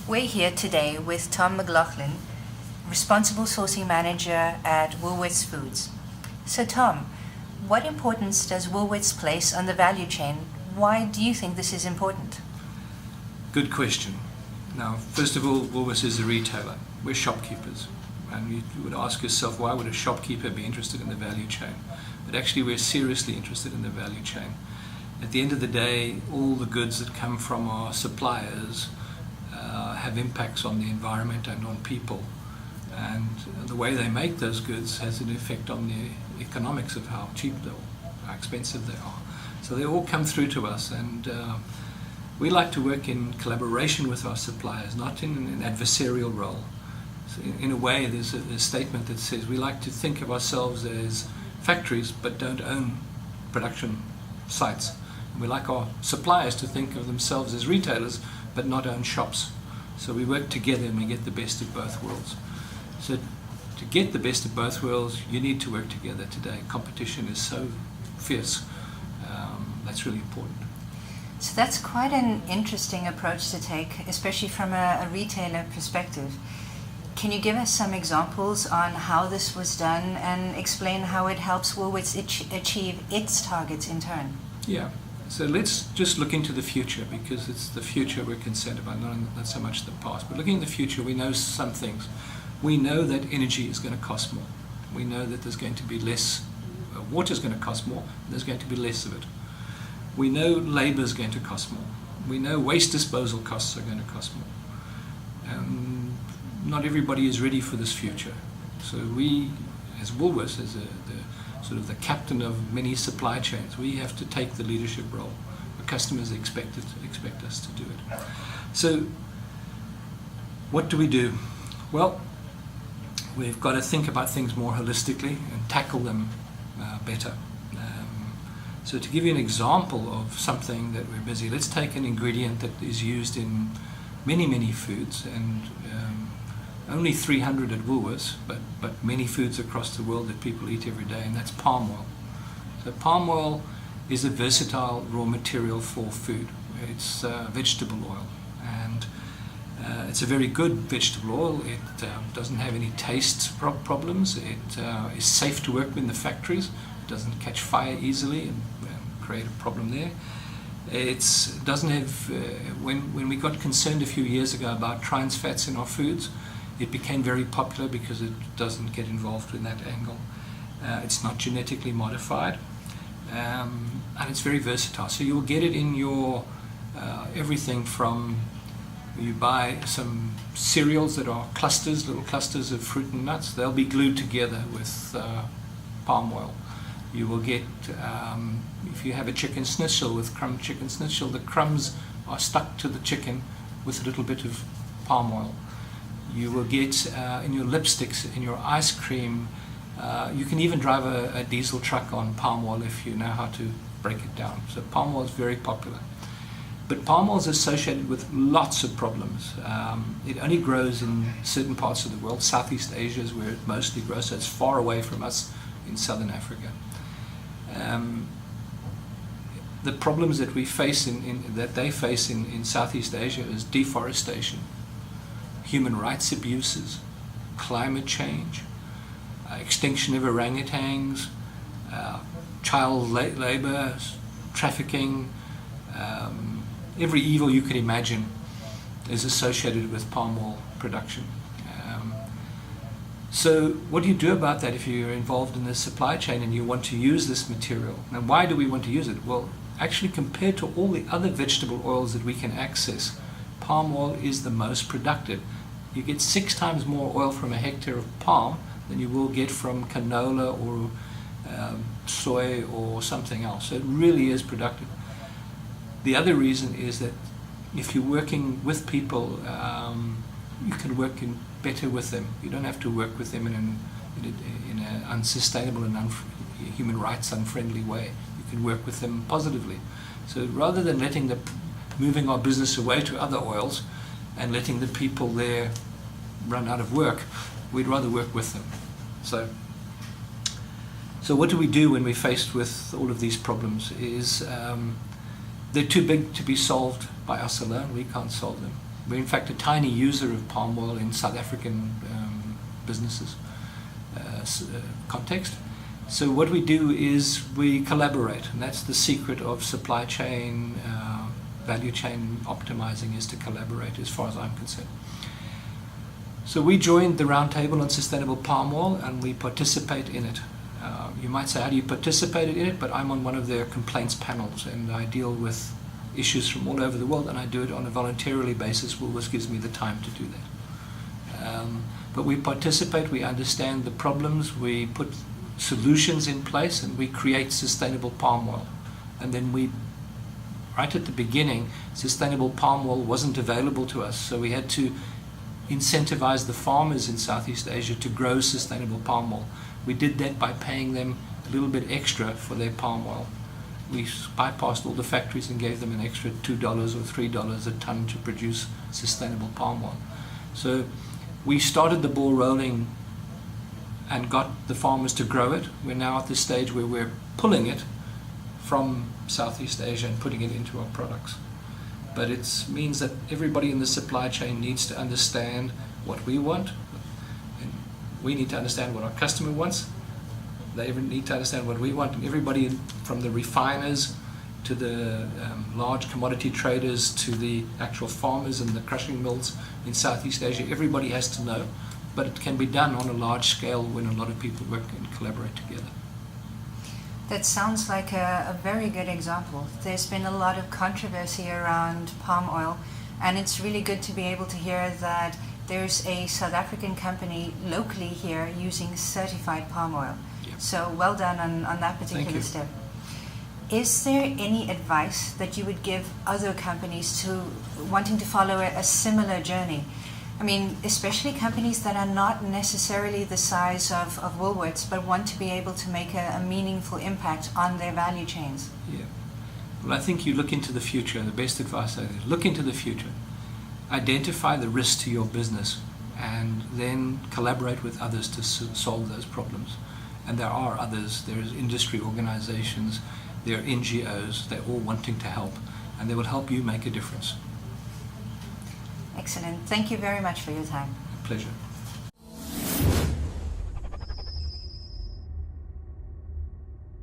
We're here today with Tom Mclaughlin, Responsible Sourcing Manager at Woolworths Foods. So Tom, what importance does Woolworths place on the value chain? Why do you think this is important? Good question. Now, first of all, Woolworths is a retailer. We're shopkeepers. And you would ask yourself, why would a shopkeeper be interested in the value chain? But actually, we're seriously interested in the value chain. At the end of the day, all the goods that come from our suppliers have impacts on the environment and on people. And the way they make those goods has an effect on the economics of how cheap they are, how expensive they are. So they all come through to us, and we like to work in collaboration with our suppliers, not in an adversarial role. So in a way, there's a statement that says we like to think of ourselves as factories but don't own production sites. And we like our suppliers to think of themselves as retailers but not own shops. So we work together and we get the best of both worlds. So to get the best of both worlds, you need to work together today. Competition is so fierce. That's really important. So that's quite an interesting approach to take, especially from a retailer perspective. Can you give us some examples on how this was done and explain how it helps Woolworths achieve its targets in turn? Yeah. So let's just look into the future, because it's the future we're concerned about, not so much the past. But looking in the future, we know some things. We know that energy is going to cost more. We know that there's going to be less, water is going to cost more, and there's going to be less of it. We know labor is going to cost more. We know waste disposal costs are going to cost more. Not everybody is ready for this future. So we, as Woolworths, as sort of the captain of many supply chains, we have to take the leadership role. The customers expect us to do it. So what do we do? Well, we've got to think about things more holistically and tackle them better. So to give you an example of something that we're busy, let's take an ingredient that is used in many foods, and only 300 at Woolworths, but many foods across the world that people eat every day, and that's palm oil. So palm oil is a versatile raw material for food. It's vegetable oil, and it's a very good vegetable oil. It doesn't have any taste problems. It is safe to work with in the factories. It doesn't catch fire easily and create a problem there. It doesn't have, when we got concerned a few years ago about trans fats in our foods, it became very popular because it doesn't get involved in that angle. It's not genetically modified, and it's very versatile. So you'll get it in your everything from, you buy some cereals that are clusters, little clusters of fruit and nuts. They'll be glued together with palm oil. You will get, if you have a chicken schnitzel with crumb chicken schnitzel, the crumbs are stuck to the chicken with a little bit of palm oil. You will get in your lipsticks, in your ice cream. You can even drive a diesel truck on palm oil if you know how to break it down. So palm oil is very popular. But palm oil is associated with lots of problems. It only grows in certain parts of the world. Southeast Asia is where it mostly grows, so it's far away from us in southern Africa. The problems that we face that they face in Southeast Asia is deforestation, human rights abuses, climate change, extinction of orangutans, child labor, trafficking. Every evil you can imagine is associated with palm oil production. So what do you do about that if you're involved in the supply chain and you want to use this material? Now, why do we want to use it? Well, actually, compared to all the other vegetable oils that we can access, palm oil is the most productive. You get 6 times more oil from a hectare of palm than you will get from canola or soy or something else. So it really is productive. The other reason is that if you're working with people, you can work better with them. You don't have to work with them in an unsustainable and human rights unfriendly way. You can work with them positively. So rather than moving our business away to other oils and letting the people there run out of work, we'd rather work with them. So what do we do when we're faced with all of these problems? They're too big to be solved by us alone. We can't solve them. We're in fact a tiny user of palm oil in South African businesses context. So what we do is we collaborate, and that's the secret of supply chain, value chain optimizing, is to collaborate as far as I'm concerned. So we joined the roundtable on sustainable palm oil and we participate in it. You might say, how do you participate in it? But I'm on one of their complaints panels and I deal with issues from all over the world, and I do it on a voluntarily basis. Woolworths gives me the time to do that. But we participate, we understand the problems, we put solutions in place, and we create sustainable palm oil. And then right at the beginning, sustainable palm oil wasn't available to us, so we had to incentivize the farmers in Southeast Asia to grow sustainable palm oil. We did that by paying them a little bit extra for their palm oil. We bypassed all the factories and gave them an extra $2 or $3 a ton to produce sustainable palm oil. So we started the ball rolling and got the farmers to grow it. We're now at the stage where we're pulling it from Southeast Asia and putting it into our products. But it means that everybody in the supply chain needs to understand what we want, and we need to understand what our customer wants. They need to understand what we want, and everybody from the refiners to the large commodity traders to the actual farmers and the crushing mills in Southeast Asia, everybody has to know. But it can be done on a large scale when a lot of people work and collaborate together. That sounds like a very good example. There's been a lot of controversy around palm oil, and it's really good to be able to hear that there's a South African company locally here using certified palm oil. Yeah. So well done on that particular step. Is there any advice that you would give other companies to wanting to follow a similar journey? I mean, especially companies that are not necessarily the size of Woolworths, but want to be able to make a meaningful impact on their value chains. Yeah. Well, I think you look into the future. The best advice I give is look into the future. Identify the risk to your business and then collaborate with others to solve those problems. And there are others. There is industry organizations, there are NGOs, they're all wanting to help, and they will help you make a difference. Excellent. Thank you very much for your time. Pleasure.